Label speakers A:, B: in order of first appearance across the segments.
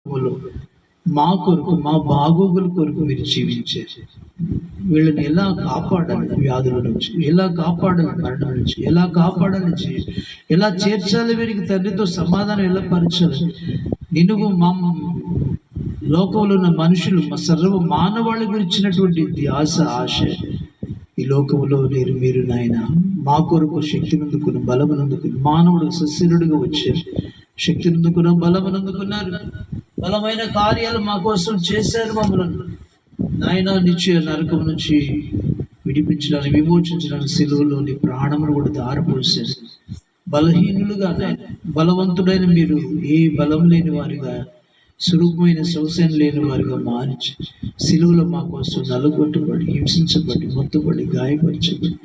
A: ప్రభువులో మా కొరకు, మా బాగోగుల కొరకు మీరు జీవించారు. వీళ్ళని ఎలా కాపాడాలి వ్యాధుల నుంచి, ఎలా కాపాడాలి మరణం నుంచి, ఎలా కాపాడాలి ఎలా చేర్చాలి, వీరికి తండ్రితో సమాధానం ఎలా పరచాలి. నిన్ను మా లోకంలో ఉన్న మనుషులు మా సర్వ మానవాళి గురించినటువంటి ధ్యాస ఆశ ఈ లోకంలో మీరు నాయన మా కొరకు శక్తి నందుకుని బలమునందుకుని మానవుడు సశరీరుడిగా వచ్చారు. శక్తి నందుకున్న బలమునందుకున్నారు. బలమైన కార్యాలు మా కోసం చేశారు. మమ్మల్ని నాయన నిత్య నరకం నుంచి విడిపించడానికి, విమోచించడానికి సిలువలోని ప్రాణమును కూడా దారిపోసారు. బలహీనులుగా నాయన బలవంతుడైన మీరు ఏ బలం లేని వారిగా, సురూపమైన శోషణ లేని వారిగా మార్చి సిలువలో మా కోసం నలుగొట్టుబడి, హింసించబడి, మొత్తుబడి, గాయపరచబడి,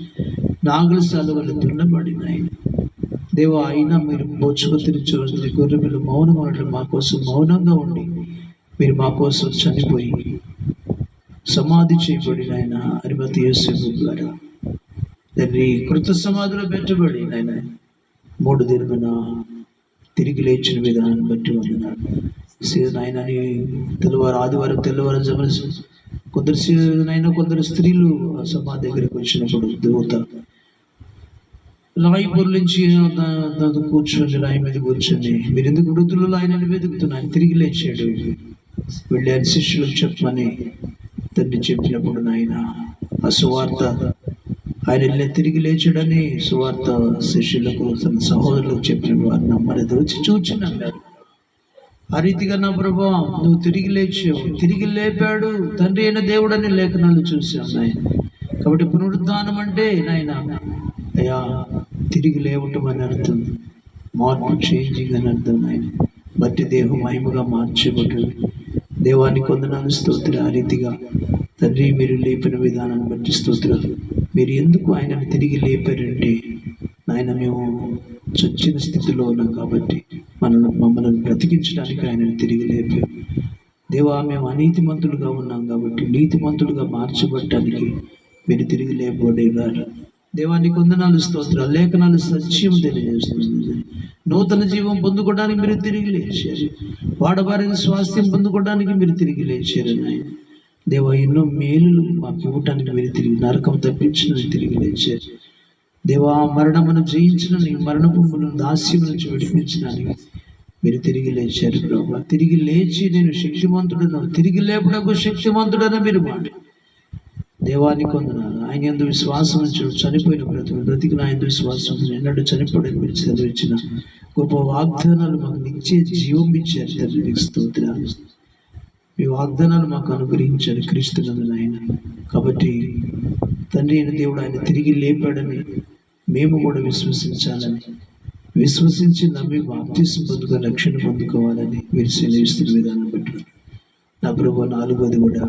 A: నాగుల సాలువలు దున్నబడి నాయన దేవా, అయినా మీరు బోచుకొత్తిని చూడండి గొర్రెలు మౌనం అనట్లు మా కోసం మౌనంగా ఉండి మీరు మా కోసం చనిపోయి సమాధి చేయబడి నాయన అరిమతి యేసు ద్వారా తండ్రి కృత సమాధిలో పెట్టబడి నాయన 3 దినమున తిరిగి లేచిన విధానాన్ని బట్టి వందనాలు. నాయన ఆదివారం తెల్లవారు జమన కొందరు స్త్రీలు సమాధి దగ్గరికి వచ్చినప్పుడు దూత రాయి పొర్లించి కూర్చొని, రాయి మీద కూర్చొని, మీరు ఎందుకు వృద్ధులలో ఆయనని వెతుకుతున్నాను, తిరిగి లేచాడు, వెళ్ళి ఆయన శిష్యులకు చెప్పమని తండ్రి చెప్పినప్పుడు నాయన ఆ సువార్త ఆయన తిరిగి లేచాడని సువార్త శిష్యులకు, తన సహోదరులకు చెప్పినప్పుడు వారు నమ్మలేదు. వచ్చి చూచి నమ్మారు. ఆ రీతిగా నా ప్రభా నువ్వు తిరిగి లేచావు, తిరిగి లేపాడు తండ్రి అయిన దేవుడని లేఖనాలు చూసాం నాయన. కాబట్టి పునరుద్ధానం అంటే నాయన అయ్యా తిరిగి లేవటం అని అర్థం, మార్పు, చేంజింగ్ అని అర్థం. ఆయన బట్టి దేహం మహిమగా మార్చబడు. దేవానికి వందనాలు, స్తోత్రం. ఆ రీతిగా తండ్రి మీరు లేపిన విధానాన్ని బట్టి స్తోత్రం. మీరు ఎందుకు ఆయనను తిరిగి లేపారంటే నాయన మేము చచ్చిన స్థితిలో ఉన్నాం కాబట్టి మమ్మల్ని బ్రతికించడానికి ఆయనను తిరిగి లేపారు. దేవా, మేము అనీతిమంతులుగా ఉన్నాం కాబట్టి నీతిమంతులుగా మార్చబడటానికి మీరు తిరిగి లేపబడేవారు. దేవానికి వందనాలు, స్తోత్రాలు. లేఖనాలు సత్యం తెలియజేస్తుంది. నూతన జీవం పొందుకోవడానికి మీరు తిరిగి లేచారు. వాడబారిన స్వాస్థ్యం పొందుకోవడానికి మీరు తిరిగి లేచారు నాయన. దేవా, ఎన్నో మేలులు మాకు ఇవ్వటానికి మీరు తిరిగి, నరకం తప్పించిన తిరిగి లేచారు. దేవా, మరణమును జయించిన మరణభూములను దాస్యం నుంచి విడిపించడానికి మీరు తిరిగి లేచారు. ప్రభా, తిరిగి లేచి నేను శక్తిమంతుడను, తిరిగి లేపడకు శక్తిమంతుడని మీరు మాట. దేవానికి వందనాలు. ఆయన యందు విశ్వాసం చనిపోయిన బ్రతికిన ఆయన విశ్వాసం ఎన్నడూ చనిపోవడానికి మీరు చదివించిన గొప్ప వాగ్దానాలు మాకు నిత్య జీవం ఇచ్చారు. తండ్రి స్తోత్రాలు. మీ వాగ్దానాలు మాకు అనుగ్రహించారు క్రీస్తునందు నాయన. కాబట్టి తండ్రి అయిన దేవుడు ఆయన తిరిగి లేపాడని మేము కూడా విశ్వసించాలని, విశ్వసించి నమ్మి బాప్తిసం పొందుకొని రక్షణ పొందుకోవాలని మీరు సెలవిస్తున్న విధానం బట్టి నా ప్రభు 4వది కూడా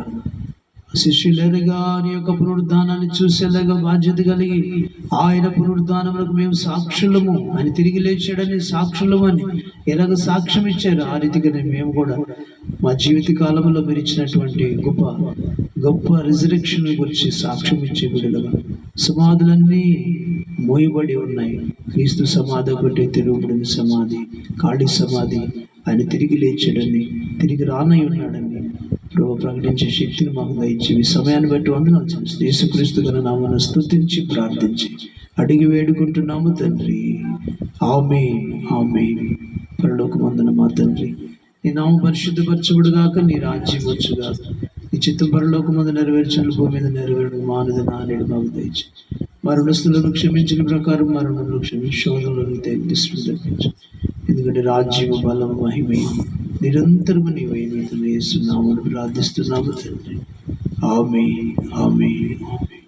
A: శిష్యులరుగా నీ యొక్క పునరుద్ధానాన్ని చూసేలాగా బాధ్యత కలిగి ఆయన పునరుద్ధానములకు మేము సాక్షులము, ఆయన తిరిగి లేచాడని సాక్షులము అని ఎలాగ సాక్ష్యం ఇచ్చారు, ఆ రీతిగానే మేము కూడా మా జీవిత కాలంలో మీరు ఇచ్చినటువంటి గొప్ప గొప్ప రిజరెక్షన్ గురించి సాక్ష్యం ఇచ్చే బిడ్డలుగా. సమాధులన్నీ మోయబడి ఉన్నాయి. క్రీస్తు సమాధి ఒకటి తిరుగుబడిన సమాధి, ఖాళీ సమాధి. ఆయన తిరిగి లేచాడని, తిరిగి రానై ఉన్నాడని ప్రభు ప్రకటించే శక్తిని మాకు దయచి ఈ సమయాన్ని బట్టి వందనాలు చెల్లిస్తూ యేసుక్రీస్తు గల నామమున స్తుతించి ప్రార్థించి అడిగి వేడుకుంటున్నాము తండ్రి. ఆమేన్, ఆమేన్. పరలోకమందున మా తండ్రి, నీ నామం పరిశుద్ధపరచబడుగాక, నీ రాజ్యం వచ్చుగాక, నీ చిత్తం పరలోకమందు నెరవేర్చిన భూమి మీద నెరవేరుడు మానదు నానేడు మాకు దయచి మరణస్తులను క్షమించిన ప్రకారం మరణంలో క్షమించి శోధనలను తగ్గిస్తూ. ఎందుకంటే రాజ్యము, బలం, మహిమ నిరంతరము నీవైన యేసు నామమున ప్రార్థిస్తున్నాము తండ్రి. ఆమేన్, ఆమేన్, ఆమేన్.